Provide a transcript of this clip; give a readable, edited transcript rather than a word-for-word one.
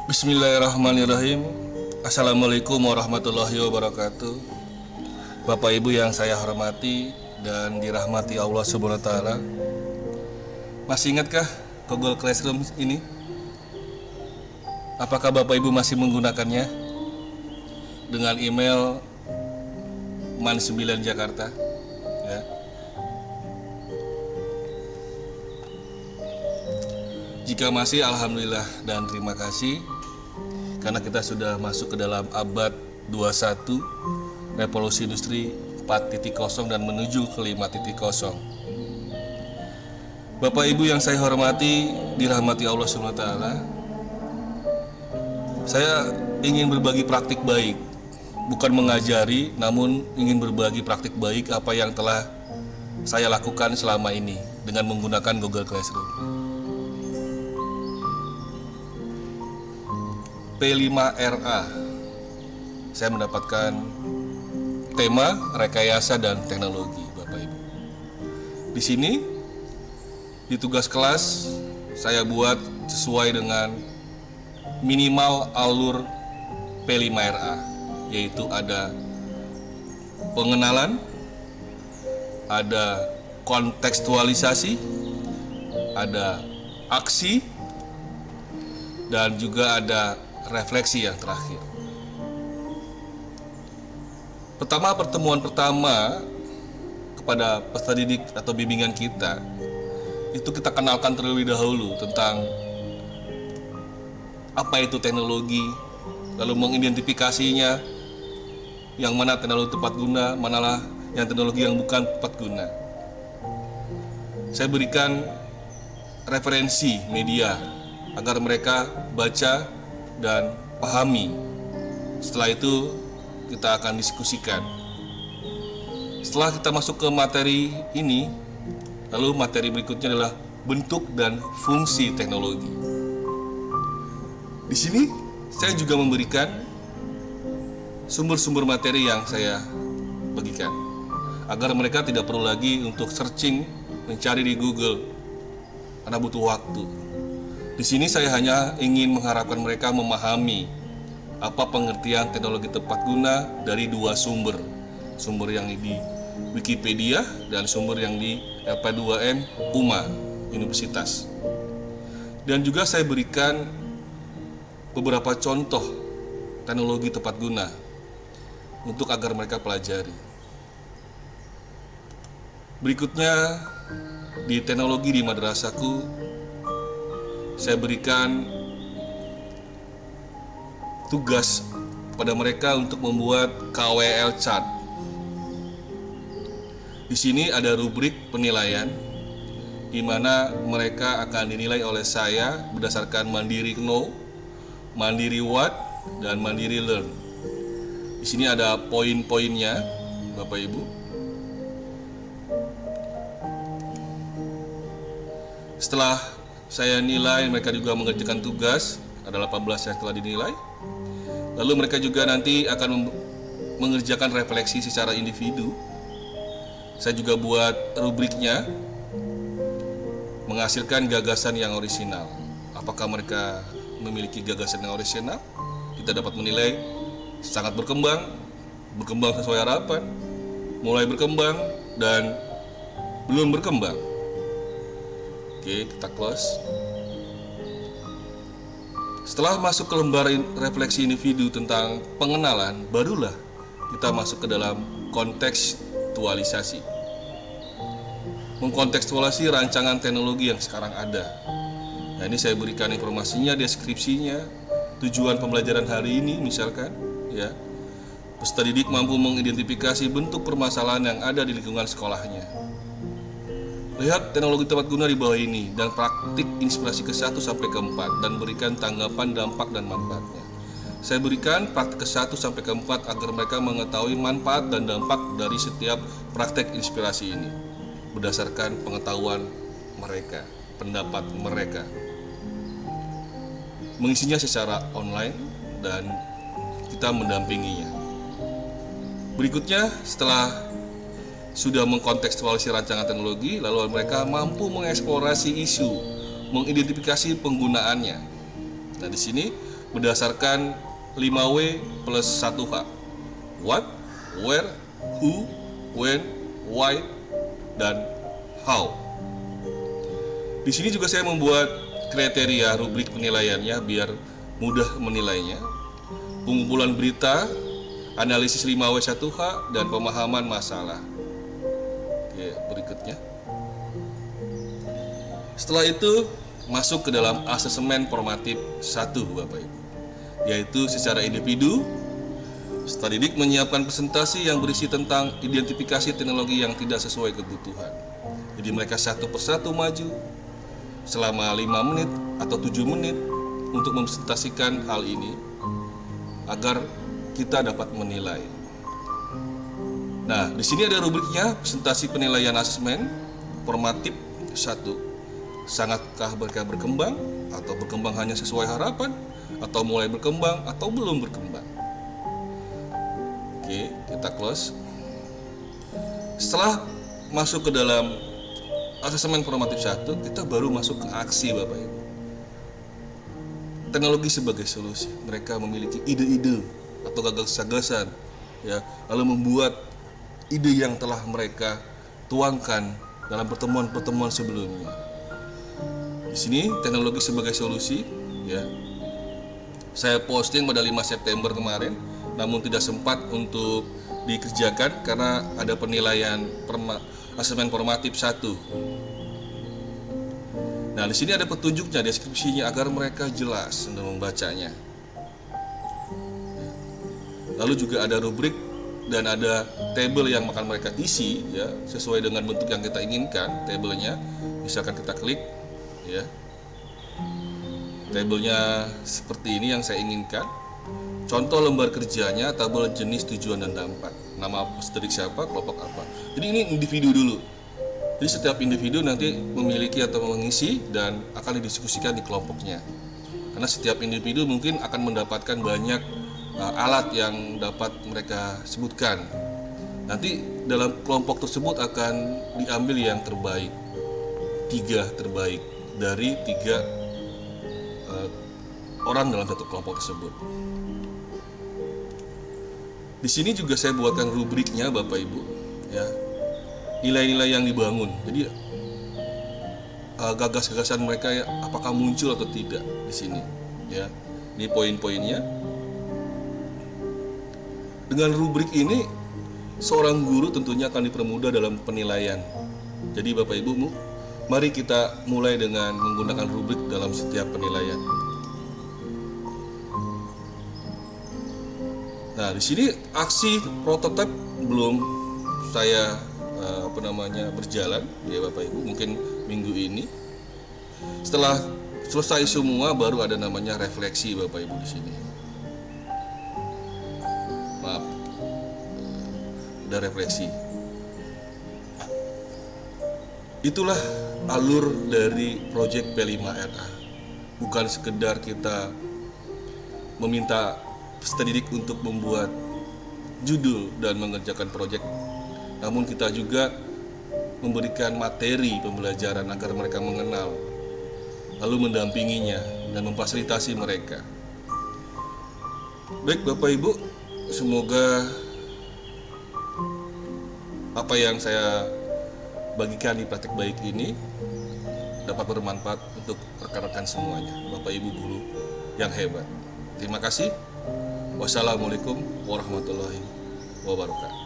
Bismillahirrahmanirrahim. Assalamualaikum warahmatullahi wabarakatuh. Bapak Ibu yang saya hormati dan dirahmati Allah Subhanahu wa taala. Masih ingatkah Google Classroom ini? Apakah Bapak Ibu masih menggunakannya? Dengan email man9 Jakarta, ya. Jika masih, alhamdulillah dan terima kasih, karena kita sudah masuk ke dalam abad 21 revolusi industri 4.0 dan menuju ke 5.0. Bapak Ibu yang saya hormati, dirahmati Allah Subhanahu wa taala. Saya ingin berbagi praktik baik, bukan mengajari, namun ingin berbagi praktik baik apa yang telah saya lakukan selama ini dengan menggunakan Google Classroom. P5RA, saya mendapatkan tema rekayasa dan teknologi, Bapak Ibu. Di sini di tugas kelas saya buat sesuai dengan minimal alur P5RA, yaitu ada pengenalan, ada kontekstualisasi, ada aksi, dan juga ada refleksi yang terakhir. Pertemuan pertama kepada peserta didik atau bimbingan kita, itu kita kenalkan terlebih dahulu tentang apa itu teknologi, lalu mengidentifikasinya, yang mana teknologi tepat guna, manalah yang teknologi yang bukan tepat guna. Saya berikan referensi media agar mereka baca dan pahami. Setelah itu kita akan diskusikan. Setelah kita masuk ke materi ini, lalu materi berikutnya adalah bentuk dan fungsi teknologi. Di sini saya juga memberikan sumber-sumber materi yang saya bagikan, agar mereka tidak perlu lagi untuk searching, mencari di Google, karena butuh waktu. Di sini saya hanya ingin mengharapkan mereka memahami apa pengertian teknologi tepat guna dari dua sumber yang di Wikipedia dan sumber yang di LP2M UMA Universitas. Dan juga saya berikan beberapa contoh teknologi tepat guna untuk agar mereka pelajari. Berikutnya di teknologi di madrasahku, saya berikan tugas pada mereka untuk membuat KWL chart. Di sini ada rubrik penilaian, di mana mereka akan dinilai oleh saya berdasarkan Mandiri Know, Mandiri What, dan Mandiri Learn. Di sini ada poin-poinnya, Bapak Ibu. Setelah saya nilai, mereka juga mengerjakan tugas, ada 18 yang telah dinilai. Lalu mereka juga nanti akan mengerjakan refleksi secara individu. Saya juga buat rubriknya, menghasilkan gagasan yang orisinal. Apakah mereka memiliki gagasan yang orisinal? Kita dapat menilai sangat berkembang sesuai harapan, mulai berkembang, dan belum berkembang. Oke, kita close. Setelah masuk ke lembar refleksi individu tentang pengenalan, barulah kita masuk ke dalam kontekstualisasi. Mengkontekstualisasi rancangan teknologi yang sekarang ada. Nah, ini saya berikan informasinya, deskripsinya, tujuan pembelajaran hari ini misalkan, ya. Peserta didik mampu mengidentifikasi bentuk permasalahan yang ada di lingkungan sekolahnya. Lihat teknologi tepat guna di bawah ini dan praktik inspirasi ke-1 sampai ke-4 dan berikan tanggapan dampak dan manfaatnya. Saya berikan praktik ke-1 sampai ke-4 agar mereka mengetahui manfaat dan dampak dari setiap praktek inspirasi ini berdasarkan pengetahuan mereka, pendapat mereka. Mengisinya secara online dan kita mendampinginya. Berikutnya, setelah sudah mengkontekstualisasi rancangan teknologi, lalu mereka mampu mengeksplorasi isu, mengidentifikasi penggunaannya. Nah, di sini berdasarkan 5W plus 1H. What, where, who, when, why, dan how. Di sini juga saya membuat kriteria rubrik penilaiannya biar mudah menilainya. Pengumpulan berita, analisis 5W 1H, dan pemahaman masalah. Oke, berikutnya. Setelah itu masuk ke dalam asesmen formatif 1, Bapak Ibu, yaitu secara individu. Peserta didik menyiapkan presentasi yang berisi tentang identifikasi teknologi yang tidak sesuai kebutuhan. Jadi mereka satu persatu maju selama 5 menit atau 7 menit untuk mempresentasikan hal ini agar kita dapat menilai. Nah, di sini ada rubriknya, presentasi penilaian asesmen formatif 1. Sangatkah mereka berkembang, atau berkembang hanya sesuai harapan, atau mulai berkembang, atau belum berkembang? Oke, kita close. Setelah masuk ke dalam asesmen formatif 1, kita baru masuk ke aksi, Bapak Ibu. Teknologi sebagai solusi. Mereka memiliki ide-ide atau gagasan, ya, lalu membuat ide yang telah mereka tuangkan dalam pertemuan-pertemuan sebelumnya. Di sini teknologi sebagai solusi, ya. Saya posting pada 5 September kemarin, namun tidak sempat untuk dikerjakan karena ada penilaian asesmen formatif 1. Nah, di sini ada petunjuknya, deskripsinya agar mereka jelas untuk membacanya. Lalu juga ada rubrik dan ada tabel yang akan mereka isi, ya, sesuai dengan bentuk yang kita inginkan tabelnya. Misalkan kita klik, ya, tabelnya seperti ini yang saya inginkan. Contoh lembar kerjanya, tabel jenis, tujuan, dan dampak. Nama peserta didik siapa, kelompok apa. Jadi ini individu dulu. Jadi setiap individu nanti memiliki atau mengisi dan akan didiskusikan di kelompoknya. Karena setiap individu mungkin akan mendapatkan banyak alat yang dapat mereka sebutkan. Nanti dalam kelompok tersebut akan diambil yang terbaik, 3 terbaik dari 3 orang dalam satu kelompok tersebut. Di sini juga saya buatkan rubriknya, Bapak Ibu, ya, nilai-nilai yang dibangun. Jadi gagasan mereka, ya, apakah muncul atau tidak di sini, ya. Ini poin-poinnya. Dengan rubrik ini seorang guru tentunya akan dipermudah dalam penilaian. Jadi Bapak Ibu, mari kita mulai dengan menggunakan rubrik dalam setiap penilaian. Nah, di sini aksi prototipe belum saya berjalan, ya Bapak Ibu, mungkin minggu ini. Setelah selesai semua baru ada namanya refleksi, Bapak Ibu, di sini. Maaf. Ada refleksi. Itulah alur dari proyek P5RA. Bukan sekedar kita meminta peserta didik untuk membuat judul dan mengerjakan proyek, namun kita juga memberikan materi pembelajaran agar mereka mengenal, lalu mendampinginya dan memfasilitasi mereka. Baik Bapak Ibu, semoga apa yang saya bagikan di praktek baik ini dapat bermanfaat untuk rekan-rekan semuanya, Bapak Ibu guru yang hebat. Terima kasih. Wassalamualaikum warahmatullahi wabarakatuh.